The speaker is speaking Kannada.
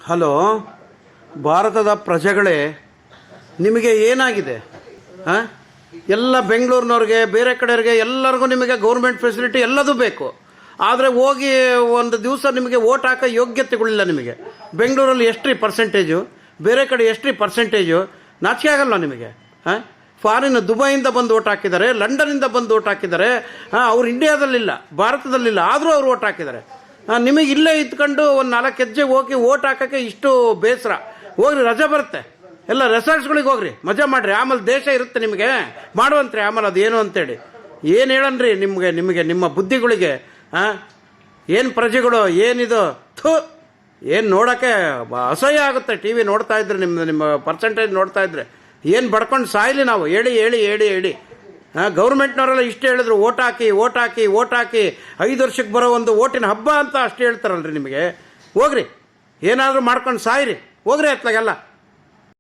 ಹಲೋ, ಭಾರತದ ಪ್ರಜೆಗಳೇ, ನಿಮಗೆ ಏನಾಗಿದೆ? ಹಾಂ, ಎಲ್ಲ ಬೆಂಗಳೂರಿನವ್ರಿಗೆ, ಬೇರೆ ಕಡೆಯವ್ರಿಗೆ ಎಲ್ಲರಿಗೂ ನಿಮಗೆ ಗೌರ್ಮೆಂಟ್ ಫೆಸಿಲಿಟಿ ಎಲ್ಲದೂ ಬೇಕು. ಆದರೆ ಹೋಗಿ ಒಂದು ದಿವಸ ನಿಮಗೆ ಓಟ್ ಹಾಕೋ ಯೋಗ್ಯತೆಗಳಿಲ್ಲ ನಿಮಗೆ. ಬೆಂಗಳೂರಲ್ಲಿ ಎಷ್ಟು ರೀ ಪರ್ಸೆಂಟೇಜು, ಬೇರೆ ಕಡೆ ಎಷ್ಟು ರೀ ಪರ್ಸೆಂಟೇಜು? ನಾಚಿಕೆ ಆಗಲ್ಲ ನಿಮಗೆ? ಹಾಂ, ಫಾರಿನ್ ದುಬೈಯಿಂದ ಬಂದು ಓಟ್ ಹಾಕಿದ್ದಾರೆ, ಲಂಡನಿಂದ ಬಂದು ಓಟ್ ಹಾಕಿದ್ದಾರೆ. ಅವ್ರು ಇಂಡಿಯಾದಲ್ಲಿಲ್ಲ, ಭಾರತದಲ್ಲಿಲ್ಲ, ಆದರೂ ಅವ್ರು ಓಟ್ ಹಾಕಿದ್ದಾರೆ. ನಿಮಗೆ ಇಲ್ಲೇ ಇದ್ಕೊಂಡು ಒಂದು 4 ಹೆಜ್ಜೆ ಹೋಗಿ ಓಟ್ ಹಾಕೋಕ್ಕೆ ಇಷ್ಟು ಬೇಸರ. ಹೋಗ್ರಿ, ರಜೆ ಬರುತ್ತೆ, ಎಲ್ಲ ರೆಸಾರ್ಟ್ಸ್ಗಳಿಗೆ ಹೋಗ್ರಿ, ಮಜಾ ಮಾಡಿರಿ. ಆಮೇಲೆ ದೇಶ ಇರುತ್ತೆ ನಿಮಗೆ ಮಾಡುವಂತ್ರಿ. ಆಮೇಲೆ ಅದೇನು ಅಂತೇಳಿ ಏನು ಹೇಳನ್ರಿ ನಿಮಗೆ ನಿಮ್ಮ ಬುದ್ಧಿಗಳಿಗೆ? ಏನು ಪ್ರಜೆಗಳು, ಏನಿದು? ಏನು ನೋಡೋಕ್ಕೆ ಅಸಹ್ಯ ಆಗುತ್ತೆ. ಟಿ ವಿ ನೋಡ್ತಾ ಇದ್ರೆ, ನಿಮ್ಮ ಪರ್ಸೆಂಟೇಜ್ ನೋಡ್ತಾ ಇದ್ರೆ ಏನು ಬಡ್ಕೊಂಡು ಸಾಯಲಿ ನಾವು. ಹೇಳಿ ಗೌರ್ಮೆಂಟ್ನವರೆಲ್ಲ ಇಷ್ಟು ಹೇಳಿದ್ರು, ಓಟ್ ಹಾಕಿ 5 ವರ್ಷಕ್ಕೆ ಬರೋ ಒಂದು ಓಟಿನ ಹಬ್ಬ ಅಂತ ಅಷ್ಟು ಹೇಳ್ತಾರಲ್ರಿ ನಿಮಗೆ. ಹೋಗ್ರಿ, ಏನಾದರೂ ಮಾಡ್ಕೊಂಡು ಸಾಯಿರಿ, ಹೋಗ್ರಿ ಅತ್ಲಾಗೆಲ್ಲ.